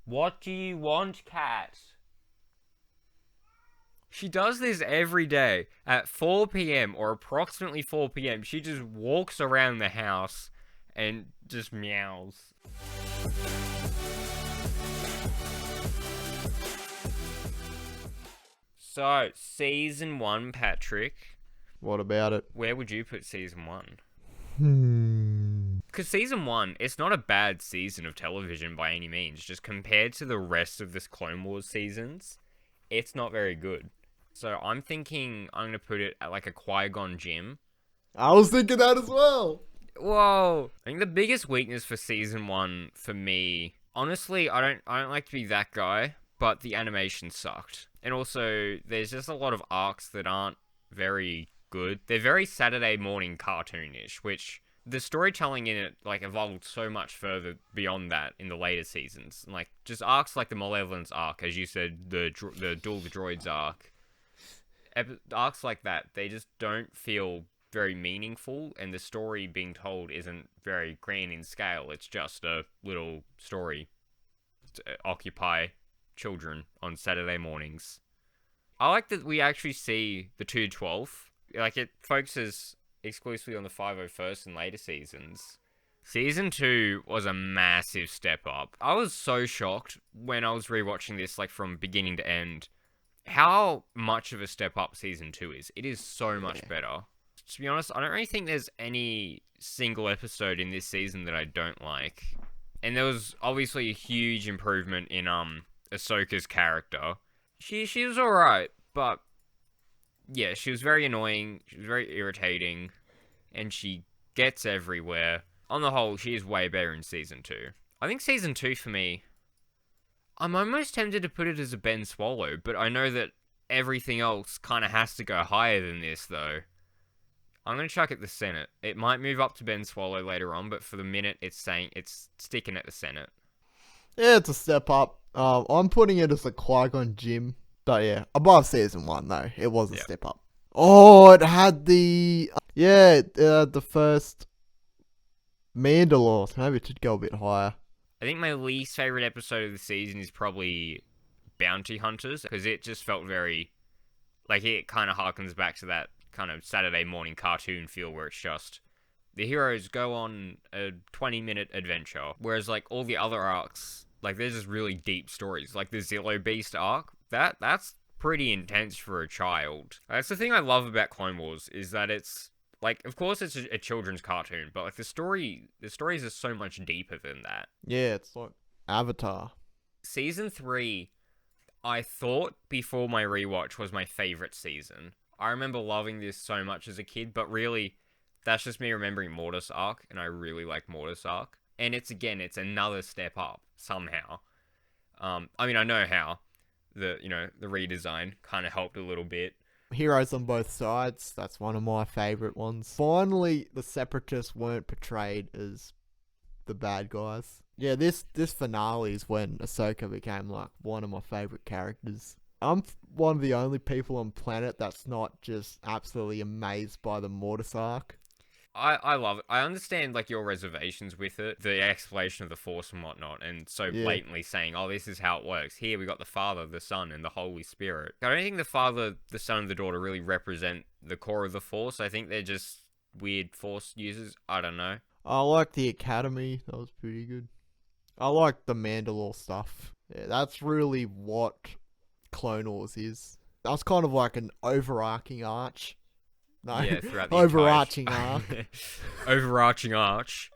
What do you want, cat? She does this every day at 4 p.m. or approximately 4 p.m. She just walks around the house and just meows. So, season one, Patrick. What about it? Where would you put season one? Hmm. Because season one, it's not a bad season of television by any means. Just compared to the rest of this Clone Wars seasons, it's not very good. So I'm thinking I'm going to put it at like a Qui-Gon Jinn. I was thinking that as well. Whoa! I think the biggest weakness for season one for me, honestly, I don't like to be that guy, but the animation sucked. And also, there's just a lot of arcs that aren't very good. They're very Saturday morning cartoonish, which the storytelling in it like evolved so much further beyond that in the later seasons. Like just arcs like the Malevolence arc, as you said, the Duel the Droids arc, arcs like that, they just don't feel very meaningful, and the story being told isn't very grand in scale. It's just a little story to occupy children on Saturday mornings. I like that we actually see the 212. Like, it focuses exclusively on the 501st in later seasons. Season 2 was a massive step up. I was so shocked when I was rewatching this, like, from beginning to end, how much of a step up season 2 is. It is so much better. To be honest, I don't really think there's any single episode in this season that I don't like. And there was obviously a huge improvement in Ahsoka's character. She was alright, but yeah, she was very annoying, she was very irritating, and she gets everywhere. On the whole, she is way better in season 2. I think season 2 for me, I'm almost tempted to put it as a Ben Swallow, but I know that everything else kind of has to go higher than this, though. I'm going to chuck it the Senate. It might move up to Ben Swallow later on, but for the minute, it's sticking at the Senate. Yeah, it's a step up. I'm putting it as a Qui-Gon Jinn. But yeah, above season 1 though. It was a step up. Oh, it had the first Mandalore. So maybe it should go a bit higher. I think my least favorite episode of the season is probably Bounty Hunters, because it just felt very, like, it kind of harkens back to that kind of Saturday morning cartoon feel where it's just the heroes go on a 20-minute adventure, whereas like all the other arcs, like, there's just really deep stories. Like the Zillo Beast arc, that's pretty intense for a child. That's the thing I love about Clone Wars, is that it's like, of course it's a children's cartoon, but like the stories are so much deeper than that. Yeah, it's like Avatar. Season 3, I thought before my rewatch was my favorite season. I remember loving this so much as a kid, but really, that's just me remembering Mortis arc, and I really like Mortis arc. And it's another step up somehow. I mean, I know how the redesign kind of helped a little bit. Heroes on both sides. That's one of my favorite ones. Finally, the Separatists weren't portrayed as the bad guys. Yeah, this finale is when Ahsoka became like one of my favorite characters. I'm one of the only people on planet that's not just absolutely amazed by the Mortis arc. I love it. I understand like your reservations with it, the explanation of the Force and whatnot, and so blatantly saying, "Oh, this is how it works." Here we got the Father, the Son, and the Holy Spirit. I don't think the Father, the Son, and the Daughter really represent the core of the Force. I think they're just weird Force users. I don't know. I like the Academy. That was pretty good. I like the Mandalore stuff. Yeah, that's really what Clone Wars is. That's kind of like an overarching arch. No, Yeah, throughout the overarching entire... arc. Overarching arch.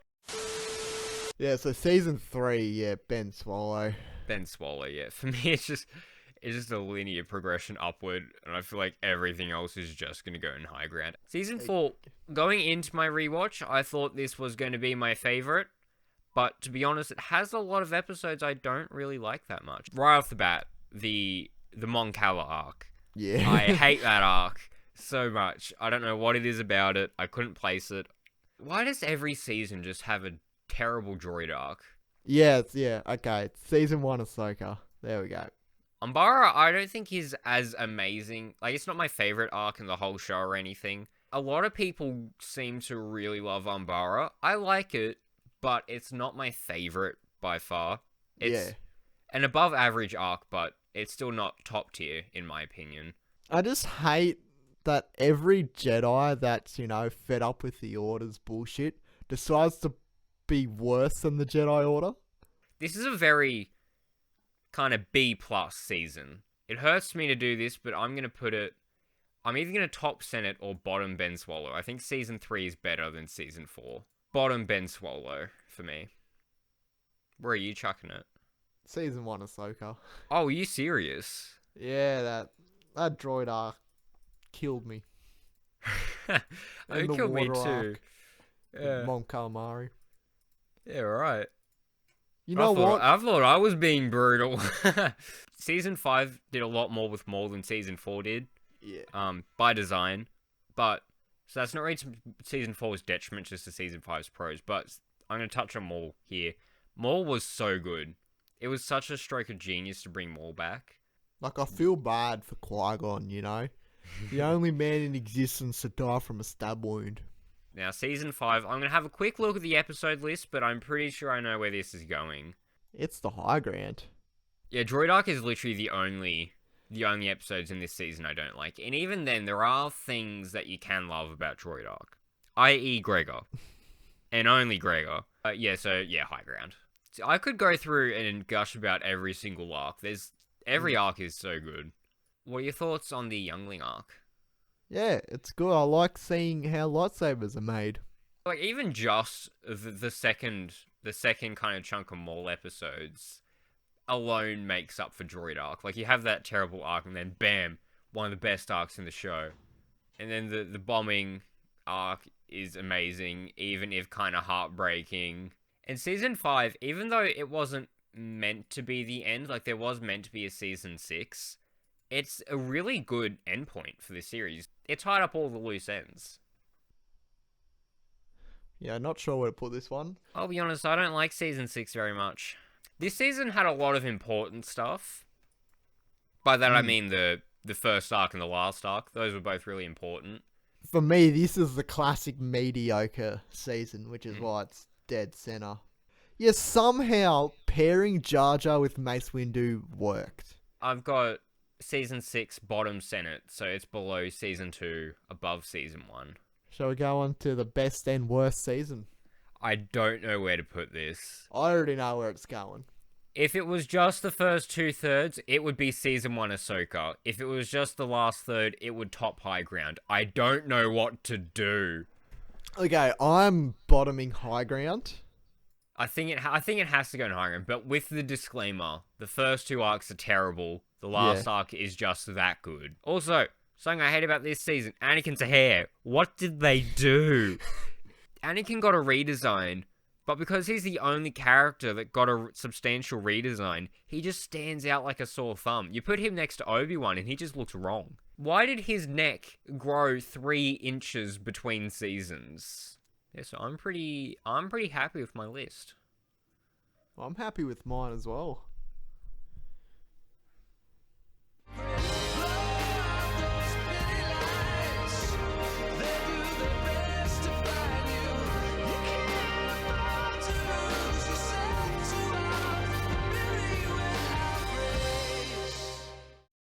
Yeah, so season 3, yeah, Ben Swallow. Ben Swallow, yeah. For me, it's just a linear progression upward, and I feel like everything else is just going to go in high ground. Season 4, going into my rewatch, I thought this was going to be my favorite, but to be honest, it has a lot of episodes I don't really like that much. Right off the bat, the Mon Cala arc. Yeah. I hate that arc so much. I don't know what it is about it. I couldn't place it. Why does every season just have a terrible droid arc? Yeah, okay. Season 1 Ahsoka. There we go. Umbara, I don't think is as amazing. Like, it's not my favorite arc in the whole show or anything. A lot of people seem to really love Umbara. I like it, but it's not my favorite by far. An above average arc, but it's still not top tier, in my opinion. I just hate that every Jedi that's, fed up with the Order's bullshit decides to be worse than the Jedi Order. This is a very kind of B plus season. It hurts me to do this, but I'm either going to top Senate or bottom Ben Swallow. I think season 3 is better than season 4. Bottom Ben Swallow for me. Where are you chucking it? Season 1 Ahsoka. Oh, are you serious? Yeah, that droid arc killed me. It killed me too. Yeah. Mon Calamari. Yeah, right. You know what? I thought I was being brutal. Season 5 did a lot more with Maul than Season 4 did. Yeah. By design. But, so that's not really Season 4's detriment, just to Season 5's pros. But I'm going to touch on Maul here. Maul was so good. It was such a stroke of genius to bring Maul back. Like, I feel bad for Qui-Gon, The only man in existence to die from a stab wound. Now, Season 5, I'm going to have a quick look at the episode list, but I'm pretty sure I know where this is going. It's the high ground. Yeah, Droid Arc is literally the only episodes in this season I don't like. And even then, there are things that you can love about Droid Arc. I.e. Gregor. And only Gregor. High ground. So I could go through and gush about every single arc. Every arc is so good. What are your thoughts on the Youngling arc? Yeah, it's good. I like seeing how lightsabers are made. Like, even just the second kind of chunk of Maul episodes alone makes up for Droid Arc. Like, you have that terrible arc, and then bam, one of the best arcs in the show. And then the bombing arc is amazing, even if kind of heartbreaking. And Season 5, even though it wasn't meant to be the end, like, there was meant to be a Season 6, it's a really good endpoint for this series. It tied up all the loose ends. Yeah, not sure where to put this one. I'll be honest, I don't like Season 6 very much. This season had a lot of important stuff. By that I mean the first arc and the last arc. Those were both really important. For me, this is the classic mediocre season, which is why it's dead center. Yeah, somehow pairing Jar Jar with Mace Windu worked. I've got Season 6 bottom Senate, so it's below Season 2, above Season 1. Shall we go on to the best and worst season? I don't know where to put this. I already know where it's going. If it was just the first 2/3, it would be Season 1 Ahsoka. If it was just the last third, it would top High Ground. I don't know what to do. Okay, I'm bottoming High Ground. I think it has to go in High Ground, but with the disclaimer, the first 2 arcs are terrible. The last arc is just that good. Also, something I hate about this season, Anakin's hair. What did they do? Anakin got a redesign, but because he's the only character that got a substantial redesign, he just stands out like a sore thumb. You put him next to Obi-Wan and he just looks wrong. Why did his neck grow 3 inches between seasons? Yeah, so I'm pretty happy with my list. I'm happy with mine as well.